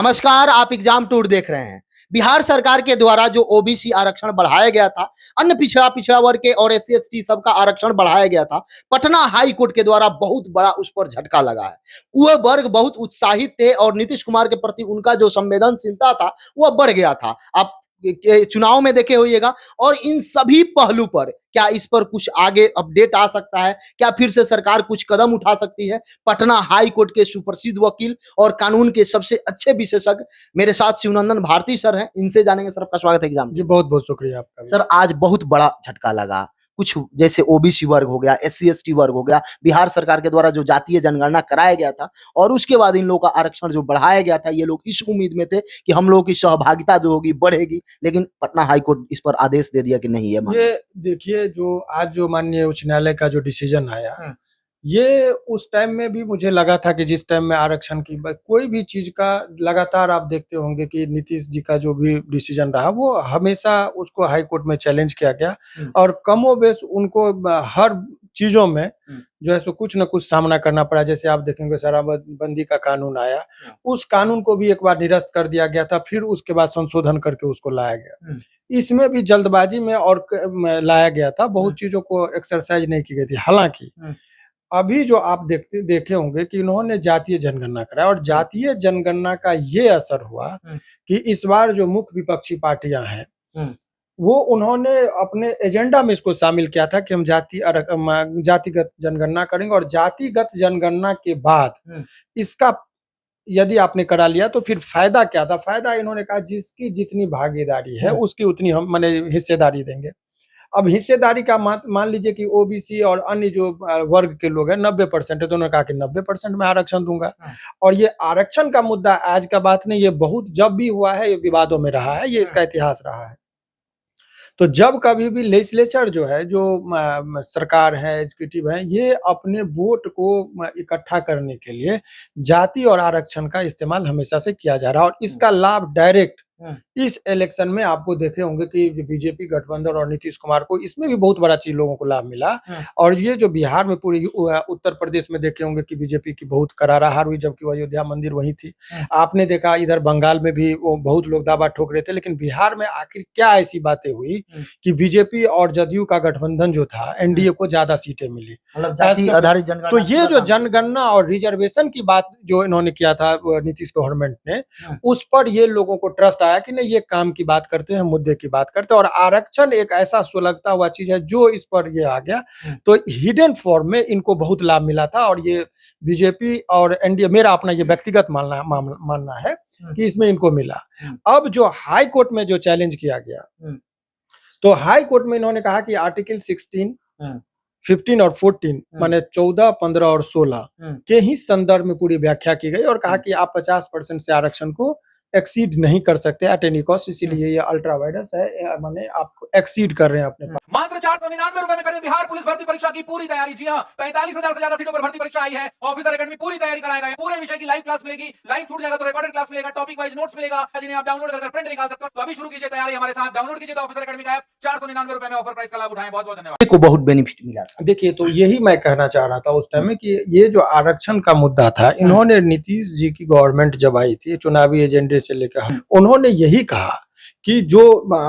नमस्कार, आप exam tour देख रहे हैं। बिहार सरकार के द्वारा जो ओबीसी आरक्षण बढ़ाया गया था, अन्य पिछड़ा वर्ग के और एससी एसटी सबका आरक्षण बढ़ाया गया था, पटना हाई कोर्ट के द्वारा बहुत बड़ा उस पर झटका लगा है। वह वर्ग बहुत उत्साहित थे और नीतीश कुमार के प्रति उनका जो संवेदनशीलता था वह बढ़ गया था। आप चुनाव में देखे होइएगा। और इन सभी पहलू पर क्या इस पर कुछ आगे अपडेट आ सकता है? क्या फिर से सरकार कुछ कदम उठा सकती है? पटना हाई कोर्ट के सुप्रसिद्ध वकील और कानून के सबसे अच्छे विशेषज्ञ मेरे साथ शिवनंदन भारती सर हैं, इनसे जानेंगे। सर, आपका स्वागत है एग्जाम। जी, बहुत बहुत शुक्रिया आपका। सर, आज बहुत बड़ा झटका लगा। कुछ जैसे ओबीसी वर्ग हो गया, एससी एसटी वर्ग हो गया, बिहार सरकार के द्वारा जो जातीय जनगणना कराया गया था और उसके बाद इन लोगों का आरक्षण जो बढ़ाया गया था, ये लोग इस उम्मीद में थे कि हम लोगों की सहभागिता जो होगी बढ़ेगी, लेकिन पटना हाई कोर्ट इस पर आदेश दे दिया कि नहीं है। ये देखिए, जो आज जो माननीय उच्च न्यायालय का जो डिसीजन आया, ये उस टाइम में भी मुझे लगा था कि जिस टाइम में आरक्षण की कोई भी चीज का लगातार आप देखते होंगे कि नीतीश जी का जो भी डिसीजन रहा वो हमेशा उसको हाई कोर्ट में चैलेंज किया गया और कमोबेश उनको हर चीजों में जो है सो कुछ न कुछ सामना करना पड़ा। जैसे आप देखेंगे शराबबंदी का कानून आया, उस कानून को भी एक बार निरस्त कर दिया गया था, फिर उसके बाद संशोधन करके उसको लाया गया। इसमें भी जल्दबाजी में और लाया गया था, बहुत चीजों को एक्सरसाइज नहीं की गई थी। हालांकि अभी जो आप देखे होंगे कि इन्होंने जातीय जनगणना कराया और जातीय जनगणना का ये असर हुआ कि इस बार जो मुख्य विपक्षी पार्टियां हैं वो उन्होंने अपने एजेंडा में इसको शामिल किया था कि हम जातिगत जनगणना करेंगे और जातिगत जनगणना के बाद इसका यदि आपने करा लिया तो फिर फायदा क्या था? फायदा इन्होंने कहा जिसकी जितनी भागीदारी है उसकी उतनी हम माने हिस्सेदारी देंगे। अब हिस्सेदारी का मान लीजिए कि ओबीसी और अन्य जो वर्ग के लोग हैं 90% है, तो उन्होंने कहा कि 90% में आरक्षण दूंगा। और ये आरक्षण का मुद्दा आज का बात नहीं, ये बहुत जब भी हुआ है ये विवादों में रहा है, ये इसका इतिहास रहा है। तो जब कभी भी लेजिस्लेचर जो है, जो सरकार है, एग्जीक्यूटिव है, ये अपने वोट को इकट्ठा करने के लिए जाति और आरक्षण का इस्तेमाल हमेशा से किया जा रहा है और इसका लाभ डायरेक्ट इस इलेक्शन में आपको देखे होंगे कि बीजेपी गठबंधन और नीतीश कुमार को इसमें भी बहुत बड़ा चीज लोगों को लाभ मिला। और ये जो बिहार में पूरी उत्तर प्रदेश में देखे होंगे कि बीजेपी की बहुत करारा हार हुई, जबकि वो अयोध्या मंदिर वही थी। आपने देखा इधर बंगाल में भी बहुत लोग दावा ठोक रहे थे, लेकिन बिहार में आखिर क्या ऐसी बातें हुई कि बीजेपी और जदयू का गठबंधन जो था, एनडीए को ज्यादा सीटें मिली। तो ये जो जनगणना और रिजर्वेशन की बात जो इन्होंने किया था नीतीश गवर्नमेंट ने, उस पर ये लोगों को ट्रस्ट आया कि नहीं, ये काम की बात करते हैं, मुद्दे की बात करते हैं। और आरक्षण एक ऐसा सुलगता हुआ चीज है जो इस पर ये आ गया, तो हिडन फॉर्म में इनको बहुत लाभ मिला था। और ये बीजेपी और एनडीए, मेरा अपना ये व्यक्तिगत मानना है कि इसमें इनको मिला। अब जो हाई कोर्ट में जो चैलेंज किया गया, तो हाई कोर्ट में इन्होंने कहा कि आर्टिकल 16, 15 और 14 माने 14, 15 और 16 के ही संदर्भ में पूरी व्याख्या की गई और कहा कि आप 50% से आरक्षण को एक्सीड नहीं कर सकते एट एनी कॉस्ट, इसीलिए ये अल्ट्रा वायरस है, माने आप एक्सीड कर रहे हैं अपने पास। मात्र 499 रुपए में करें बिहार पुलिस भर्ती परीक्षा की पूरी तैयारी। जी हां, 45,000 से ज्यादा सीटों पर भर्ती परीक्षा आई है। ऑफिसर एकेडमी पूरी तैयारी कराएगा। पूरे विषय की लाइव क्लास मिलेगी, लाइव छूट जाएगा तो रिकॉर्डेड क्लास मिलेगा, टॉपिक वाइज नोट्स मिलेगा, जिन्हें आप डाउनलोड कर प्रिंट निकाल सकते हो। तो अभी शुरू कीजिए तैयारी हमारे साथ। डाउनलोड कीजिए तो ऑफिसर एकेडमी का ऐप, 499 रुपए में ऑफर प्राइस का लाभ उठाएं। बहुत बहुत धन्यवाद। को बहुत बेनिफिट मिला। देखिए, तो यही मैं कहना चाह रहा था उस टाइम में कि ये जो आरक्षण का मुद्दा था, इन्होंने नीतीश जी की गवर्नमेंट जब आई थी चुनावी एजेंडे से लेकर, उन्होंने यही कहा कि जो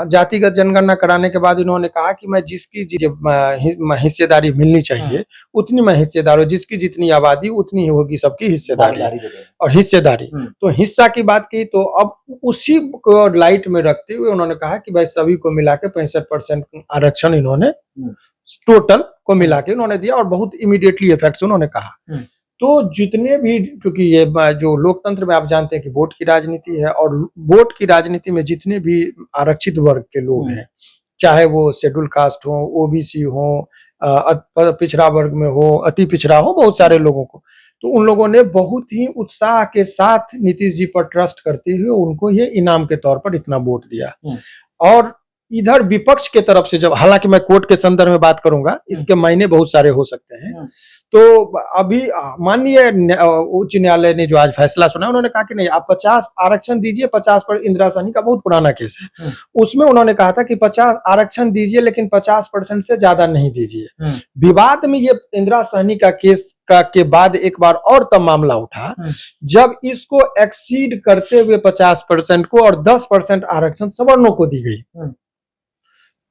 जातिगत जनगणना कराने के बाद इन्होंने कहा कि मैं जिसकी हिस्सेदारी मिलनी चाहिए उतनी मैं हिस्सेदार हूँ, जिसकी जितनी आबादी उतनी ही होगी सबकी हिस्सेदारी और हिस्सेदारी। तो हिस्सा की बात की, तो अब उसी को लाइट में रखते हुए उन्होंने कहा कि भाई सभी को मिला के 65% आरक्षण इन्होंने टोटल को मिला के उन्होंने दिया और बहुत इमीडिएटली इफेक्ट उन्होंने कहा। तो जितने भी, क्योंकि ये जो लोकतंत्र में आप जानते हैं कि वोट की राजनीति है और वोट की राजनीति में जितने भी आरक्षित वर्ग के लोग हैं, चाहे वो शेड्यूल कास्ट हो, ओबीसी हो, पिछड़ा वर्ग में हो, अति पिछड़ा हो, बहुत सारे लोगों को, तो उन लोगों ने बहुत ही उत्साह के साथ नीतीश जी पर ट्रस्ट करते हुए उनको ये इनाम के तौर पर इतना वोट दिया। और इधर विपक्ष के तरफ से जब, हालांकि मैं कोर्ट के संदर्भ में बात करूंगा, इसके मायने बहुत सारे हो सकते हैं, तो अभी माननीय उच्च न्यायालय ने जो आज फैसला सुना, उन्होंने कहा कि नहीं, आप 50 आरक्षण दीजिए, 50 पर इंदिरा सहनी का बहुत पुराना केस है, उसमें उन्होंने कहा था कि 50 आरक्षण दीजिए लेकिन 50% से ज्यादा नहीं दीजिए। विवाद में ये इंदिरा सहनी का केस के बाद एक बार और तब मामला उठा जब इसको एक्सीड करते हुए 50% को और 10% आरक्षण सवर्णों को दी गई,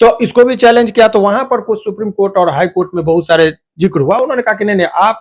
तो इसको भी चैलेंज किया। तो वहां पर कुछ सुप्रीम कोर्ट और हाई कोर्ट में बहुत सारे जिक्र हुआ, उन्होंने कहा कि नहीं, आप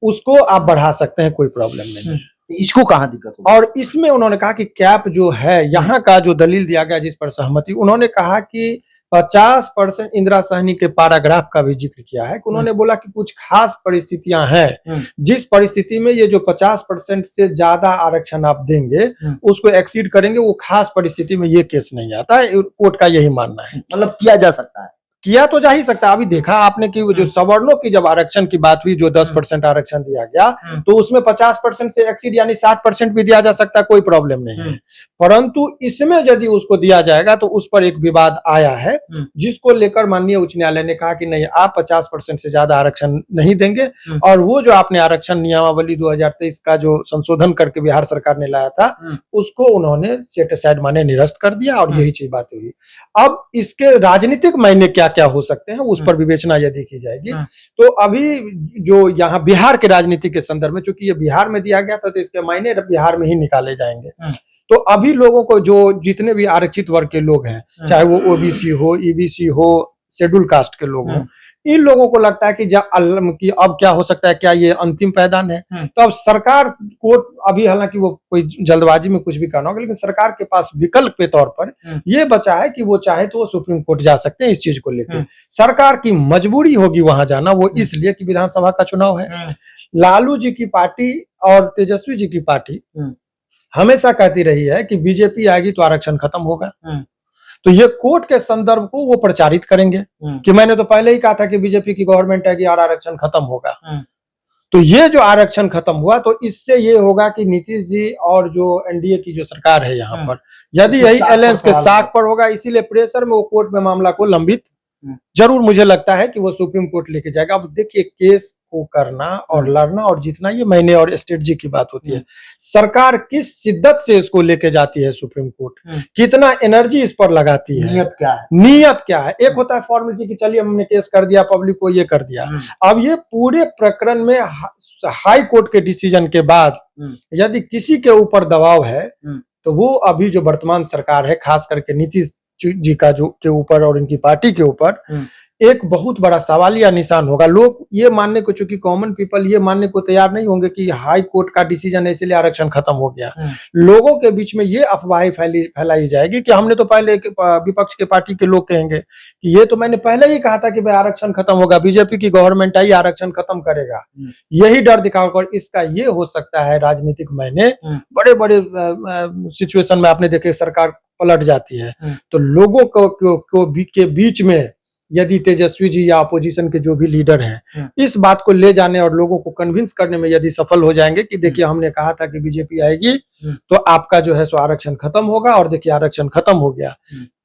उसको आप बढ़ा सकते हैं, कोई प्रॉब्लम नहीं है। इसको कहाँ दिक्कत होगी? और इसमें उन्होंने कहा कि कैप जो है, यहाँ का जो दलील दिया गया जिस पर सहमति, उन्होंने कहा कि 50% इंदिरा सहनी के पैराग्राफ का भी जिक्र किया है कि उन्होंने बोला कि कुछ खास परिस्थितियां हैं, जिस परिस्थिति में ये जो 50% से ज्यादा आरक्षण आप देंगे उसको एक्सीड करेंगे, वो खास परिस्थिति में ये केस नहीं आता है। कोर्ट का यही मानना है। मतलब किया जा सकता है, किया तो जा ही सकता है। अभी देखा आपने कि जो सवर्णों की जब आरक्षण की बात हुई, जो 10% आरक्षण दिया गया, तो उसमें 50% से एक्सीड यानी 60% भी दिया जा सकता है, कोई प्रॉब्लम नहीं है। परंतु इसमें यदि उसको दिया जाएगा तो उस पर एक विवाद आया है, जिसको लेकर माननीय उच्च न्यायालय ने कहा कि नहीं, आप 50% से ज्यादा आरक्षण नहीं देंगे। और वो जो आपने आरक्षण नियमावली 2023 का जो संशोधन करके बिहार सरकार ने लाया था, उसको उन्होंने सेट असाइड माने निरस्त कर दिया, और यही चीज बात हुई। अब इसके राजनीतिक मायने क्या क्या हो सकते हैं, उस पर विवेचना यदि की जाएगी। तो अभी जो यहाँ बिहार के राजनीति के संदर्भ में, चूंकि ये बिहार में दिया गया था, तो इसके मायने बिहार में ही निकाले जाएंगे। तो अभी लोगों को, जो जितने भी आरक्षित वर्ग के लोग हैं, चाहे वो ओबीसी हो, ईबीसी हो, शेड्यूल कास्ट के लोग हों, इन लोगों को लगता है कि अब क्या हो सकता है, क्या ये अंतिम पैदान है। तो अब सरकार को, अभी हालांकि वो कोई जल्दबाजी में कुछ भी करना होगा, लेकिन सरकार के पास विकल्प के तौर पर ये बचा है कि वो चाहे तो वो सुप्रीम कोर्ट जा सकते हैं इस चीज को लेकर। सरकार की मजबूरी होगी वहां जाना, वो इसलिए कि विधानसभा का चुनाव है। लालू जी की पार्टी और तेजस्वी जी की पार्टी हमेशा कहती रही है कि बीजेपी आएगी तो आरक्षण खत्म होगा। तो ये कोर्ट के संदर्भ को वो प्रचारित करेंगे कि मैंने तो पहले ही कहा था कि बीजेपी की गवर्नमेंट आएगी और आरक्षण खत्म होगा। तो ये जो आरक्षण खत्म हुआ, तो इससे ये होगा कि नीतीश जी और जो एनडीए की जो सरकार है यहाँ पर, यदि यही अलायंस के साख पर होगा, इसीलिए प्रेशर में वो कोर्ट में मामला को लंबित जरूर मुझे लगता है कि वो सुप्रीम कोर्ट लेके जाएगा। अब देखिए, केस को करना और लड़ना और जीतना, ये महीने और स्ट्रेटजी की बात होती है। सरकार किस शिद्दत से इसको लेके जाती है सुप्रीम कोर्ट, कितना एनर्जी इस पर लगाती है, नियत क्या है। एक होता है फॉर्मेलिटी कि चलिए हमने केस कर दिया, पब्लिक को ये कर दिया। अब ये पूरे प्रकरण में हाई कोर्ट के डिसीजन के बाद यदि किसी के ऊपर दबाव है, तो वो अभी जो वर्तमान सरकार है, खास करके नीतीश जी का जो के ऊपर और इनकी पार्टी के ऊपर एक बहुत बड़ा सवालिया निशान होगा। लोग ये मानने को, चूंकि कॉमन पीपल ये मानने को तैयार नहीं होंगे कि हाई कोर्ट का डिसीजन है इसलिए आरक्षण खत्म हो गया। लोगों के बीच में ये अफवाहें फैलाई जाएगी कि हमने तो पहले, विपक्ष के पार्टी के लोग कहेंगे कि ये तो मैंने पहले ही कहा था कि भाई आरक्षण खत्म होगा, बीजेपी की गवर्नमेंट आई, आरक्षण खत्म करेगा। यही डर दिखाकर इसका ये हो सकता है राजनीतिक मायने, बड़े बड़े सिचुएशन में आपने देखे सरकार पलट जाती है। तो लोगों के बीच में यदि तेजस्वी जी या अपोजिशन के जो भी लीडर हैं, इस बात को ले जाने और लोगों को कन्विंस करने में यदि सफल हो जाएंगे कि देखिए हमने कहा था कि बीजेपी आएगी तो आपका जो है सो आरक्षण खत्म होगा, और देखिए आरक्षण खत्म हो गया,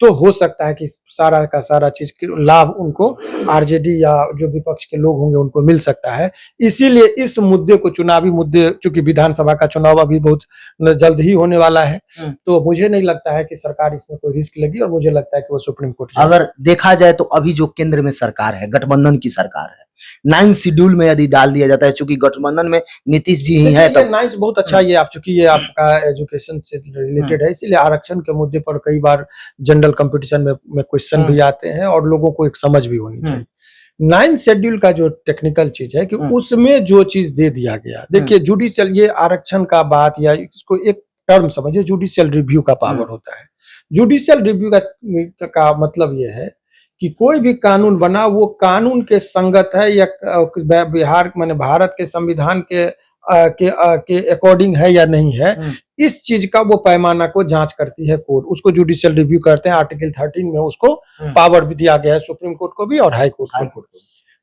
तो हो सकता है कि सारा का सारा चीज के लाभ उनको आरजेडी या जो विपक्ष के लोग होंगे उनको मिल सकता है। इसीलिए इस मुद्दे को, चुनावी मुद्दे, चूंकि विधानसभा का चुनाव अभी बहुत जल्द ही होने वाला है, तो मुझे नहीं लगता है कि सरकार इसमें कोई रिस्क लेगी, और मुझे लगता है कि वो सुप्रीम कोर्ट। अगर देखा जाए तो अभी जो केंद्र में सरकार है, गठबंधन की सरकार है, 9 शेड्यूल में यदि डाल दिया जाता है, चूंकि गठबंधन में नीतीश जी ही है, तो 9 बहुत अच्छा, ये आप चूंकि ये आपका एजुकेशन से रिलेटेड है, इसीलिए आरक्षण के मुद्दे पर कई बार जनरल कंपटीशन में क्वेश्चन भी आते हैं और लोगों को एक समझ भी होनी चाहिए। 9 शेड्यूल का जो टेक्निकल चीज है कि उसमें जो चीज दे दिया गया, देखिए जुडिशियल, ये आरक्षण का बात या इसको एक टर्म समझिए, जुडिशियल रिव्यू का पावर होता है। जुडिशियल रिव्यू का मतलब ये है कि कोई भी कानून बना, वो कानून के संगत है या बिहार माने भारत के संविधान के अकॉर्डिंग है या नहीं है, इस चीज का वो पैमाना को जांच करती है कोर्ट, उसको जुडिशियल रिव्यू करते हैं। आर्टिकल 13 में उसको पावर भी दिया गया है, सुप्रीम कोर्ट को भी और हाई कोर्ट को।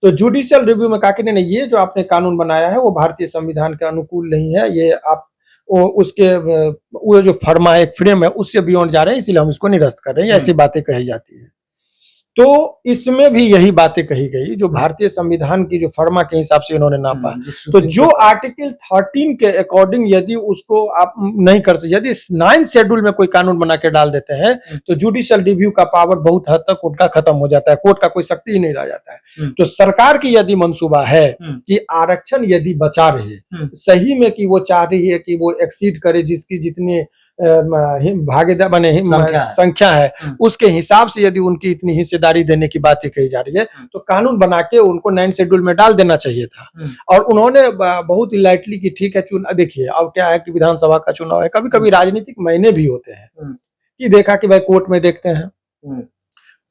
तो जुडिशियल रिव्यू में कहा कि नहीं, ये जो आपने कानून बनाया है वो भारतीय संविधान के अनुकूल नहीं है, ये आप उसके वो जो फर्मा है, एक फ्रेम है, उससे बियॉन्ड जा रहे हैं, इसलिए हम इसको निरस्त कर रहे हैं, ऐसी बातें कही जाती है। तो इसमें भी यही बातें कही गई जो भारतीय संविधान की जो फर्मा के हिसाब से इन्होंने नापा। तो जो आर्टिकल 13 के अकॉर्डिंग यदि उसको आप नहीं कर सकते, यदि 9th शेड्यूल में कोई कानून बना के डाल देते हैं तो जुडिशियल रिव्यू का पावर बहुत हद तक उनका खत्म हो जाता है, कोर्ट का कोई शक्ति ही नहीं रह जाता है। तो सरकार की यदि मंसूबा है कि आरक्षण यदि बचा रहे, सही में कि वो चाह रही है कि वो एक्सीड करे जिसकी जितनी भागीदार बने संख्या है उसके हिसाब से यदि उनकी इतनी हिस्सेदारी देने की बातें कही जा रही है तो कानून बना के उनको 9th शेड्यूल में डाल देना चाहिए था। और उन्होंने बहुत ही लाइटली कि ठीक है देखिए अब क्या है कि विधानसभा का चुनाव है, कभी कभी राजनीतिक महीने भी होते हैं कि देखा कि भाई कोर्ट में देखते हैं,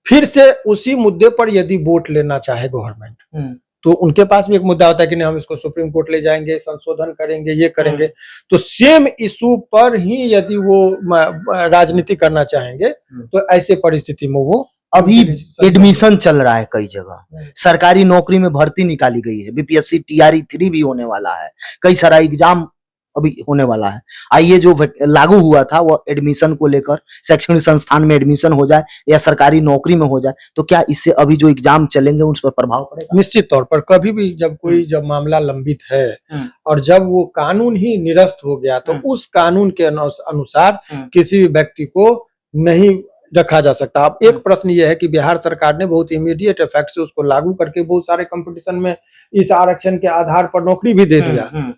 फिर से उसी मुद्दे पर यदि वोट लेना चाहे गवर्नमेंट तो उनके पास भी एक मुद्दा होता है कि नहीं हम इसको सुप्रीम कोर्ट ले जाएंगे, संशोधन करेंगे, ये करेंगे। तो सेम इशू पर ही यदि वो राजनीति करना चाहेंगे तो ऐसे परिस्थिति में वो अभी एडमिशन चल रहा है कई जगह, सरकारी नौकरी में भर्ती निकाली गई है, बीपीएससी TRE 3 भी होने वाला है, कई सारा एग्जाम अभी होने वाला है। आइए जो लागू हुआ था वो एडमिशन को लेकर, शैक्षणिक संस्थान में एडमिशन हो जाए या सरकारी नौकरी में हो जाए, तो क्या इससे अभी जो एग्जाम चलेंगे उस पर प्रभाव पड़ेगा? निश्चित तौर पर कभी भी जब मामला लंबित है और जब वो कानून ही निरस्त हो गया तो उस कानून के अनुसार किसी भी व्यक्ति को नहीं रखा जा सकता। अब एक प्रश्न ये है कि बिहार सरकार ने बहुत इमीडिएट इफेक्ट से उसको लागू करके बहुत सारे कंपटीशन में इस आरक्षण के आधार पर नौकरी भी दे दिया।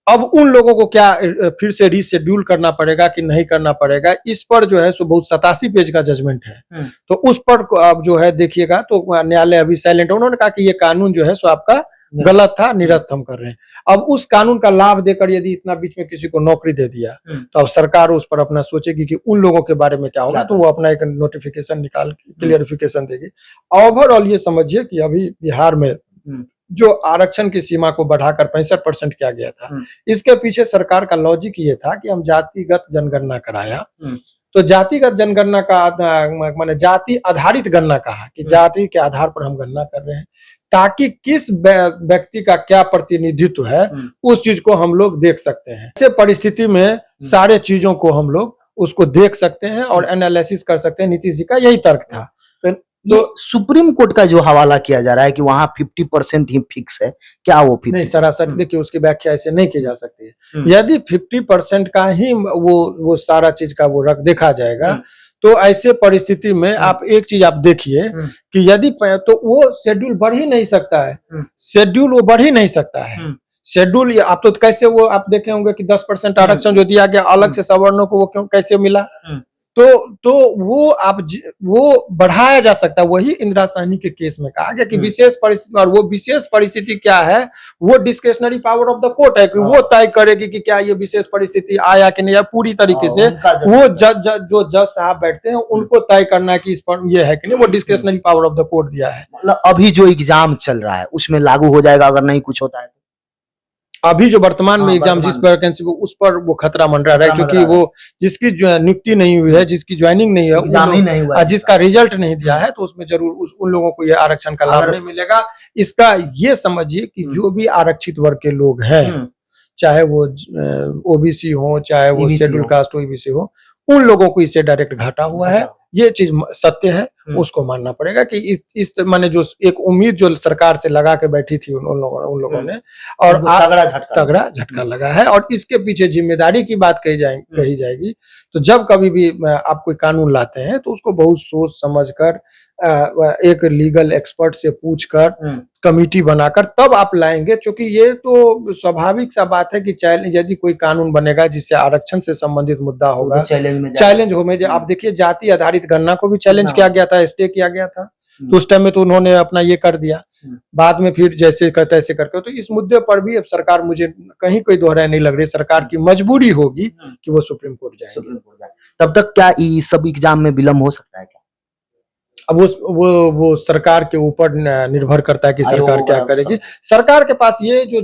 अब उन लोगों को क्या फिर से रीशेड्यूल करना पड़ेगा कि नहीं करना पड़ेगा, इस पर जो है सो बहुत 87 पेज का जजमेंट है। तो उस पर अब जो है देखिएगा तो न्यायालय अभी साइलेंट, उन्होंने कहा कि ये कानून जो है सो आपका गलत था, निरस्त हम कर रहे हैं। अब उस कानून का लाभ देकर यदि इतना बीच में किसी को नौकरी दे दिया तो अब सरकार उस पर अपना सोचेगी कि उन लोगों के बारे में क्या होगा, तो वो अपना एक नोटिफिकेशन निकाल के क्लियरिफिकेशन देगी। ओवरऑल ये समझिए कि अभी बिहार में जो आरक्षण की सीमा को बढ़ाकर 65% किया गया था, इसके पीछे सरकार का लॉजिक ये था कि हम जातिगत जनगणना कराया। तो जातिगत जनगणना का माने जाति आधारित गणना कहा कि जाति के आधार पर हम गणना कर रहे हैं ताकि किस व्यक्ति का क्या प्रतिनिधित्व है उस चीज को हम लोग देख सकते हैं। ऐसे परिस्थिति में सारे चीजों को हम लोग उसको देख सकते हैं और एनालिसिस कर सकते हैं। नीतीश जी का यही तर्क था। तो सुप्रीम कोर्ट का जो हवाला किया जा रहा है कि वहां 50% ही फिक्स है, क्या वो फिक्स नहीं? सरासर देखिए उसकी व्याख्या ऐसे नहीं की जा सकती है। यदि 50% का ही वो सारा चीज का वो रख देखा जाएगा तो ऐसे परिस्थिति में आप एक चीज आप देखिए कि यदि तो वो शेड्यूल बढ़ ही नहीं सकता है, शेड्यूल वो बढ़ ही नहीं सकता है। शेड्यूल आप तो कैसे वो आप देखे होंगे कि 10% आरक्षण जो दिया गया अलग से सवर्णों को वो क्यों कैसे मिला, तो वो बढ़ाया जा सकता है। वही इंदिरा साहनी के केस में कहा गया कि विशेष परिस्थिति, और वो विशेष परिस्थिति क्या है, वो discretionary power of the court है कि वो तय करेगी कि क्या ये विशेष परिस्थिति आया कि नहीं, या पूरी तरीके से वो जो जज साहब बैठते हैं उनको तय करना है कि इस पर ये है कि नहीं, वो discretionary power of the court दिया है। मतलब अभी जो एग्जाम चल रहा है उसमें लागू हो जाएगा अगर नहीं कुछ होता है? अभी जो वर्तमान में एग्जाम जिस वैकेंसी को उस पर वो खतरा मंडरा रहा है, क्योंकि वो जिसकी नियुक्ति नहीं हुई है, जिसकी ज्वाइनिंग नहीं है, जिसका रिजल्ट नहीं दिया है, तो उसमें जरूर उन लोगों को ये आरक्षण का लाभ नहीं मिलेगा। इसका ये समझिए कि जो भी आरक्षित वर्ग के लोग हैं, चाहे वो ओबीसी हो, चाहे वो शेड्यूल कास्ट ओबीसी हो, उन लोगों को इससे डायरेक्ट घाटा हुआ है। ये चीज सत्य है, उसको मानना पड़ेगा कि इस माने जो एक उम्मीद जो सरकार से लगा के बैठी थी उन लोगों ने, और तगड़ा झटका लगा है। और इसके पीछे जिम्मेदारी की बात कही जाएगी। तो जब कभी भी आप कोई कानून लाते हैं तो उसको बहुत सोच समझकर एक लीगल एक्सपर्ट से पूछकर कमिटी बनाकर तब आप लाएंगे, क्योंकि ये तो स्वाभाविक सा बात है कि यदि कोई कानून बनेगा जिससे आरक्षण से संबंधित मुद्दा होगा, चैलेंज होगा। आप देखिए जाति आधारित गणना को भी चैलेंज किया गया था, स्टे किया गया था, तो उस टाइम में तो उन्होंने अपना ये कर दिया, बाद में फिर जैसे करते ऐसे करके। तो इस मुद्दे पर भी अब सरकार, मुझे कहीं कोई दोहराई नहीं लग रही, सरकार की मजबूरी होगी कि वो सुप्रीम कोर्ट जाए। तब तक क्या इस सब एग्जाम में विलम्ब हो सकता है क्या? अब वो सरकार के ऊपर निर्भर करता है कि सरकार क्या करेगी। सरकार के पास ये जो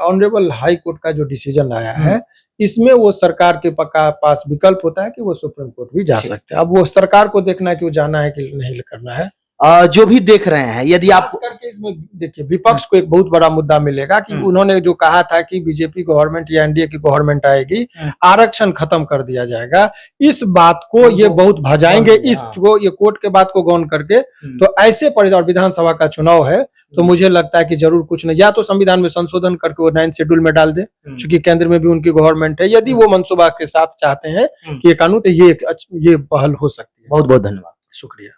ऑनरेबल हाई कोर्ट का जो डिसीजन आया है, इसमें वो सरकार के पास विकल्प होता है कि वो सुप्रीम कोर्ट भी जा सकते हैं। अब वो सरकार को देखना है कि वो जाना है कि नहीं करना है। जो भी देख रहे हैं, यदि आप खास करके इसमें देखिए विपक्ष को एक बहुत बड़ा मुद्दा मिलेगा कि उन्होंने जो कहा था कि बीजेपी गवर्नमेंट या एनडीए की गवर्नमेंट आएगी, आरक्षण खत्म कर दिया जाएगा, इस बात को ये बहुत भजाएंगे, इसको ये कोर्ट के बात को गौन करके। तो ऐसे और विधानसभा का चुनाव है, तो मुझे लगता है कि जरूर कुछ नहीं, या तो संविधान में संशोधन करके वो 9th शेड्यूल में डाल दे, क्योंकि केंद्र में भी उनकी गवर्नमेंट है, यदि वो मनसूबा के साथ चाहते हैं कि ये कानून, तो ये पहल हो सकती है। बहुत बहुत धन्यवाद। शुक्रिया।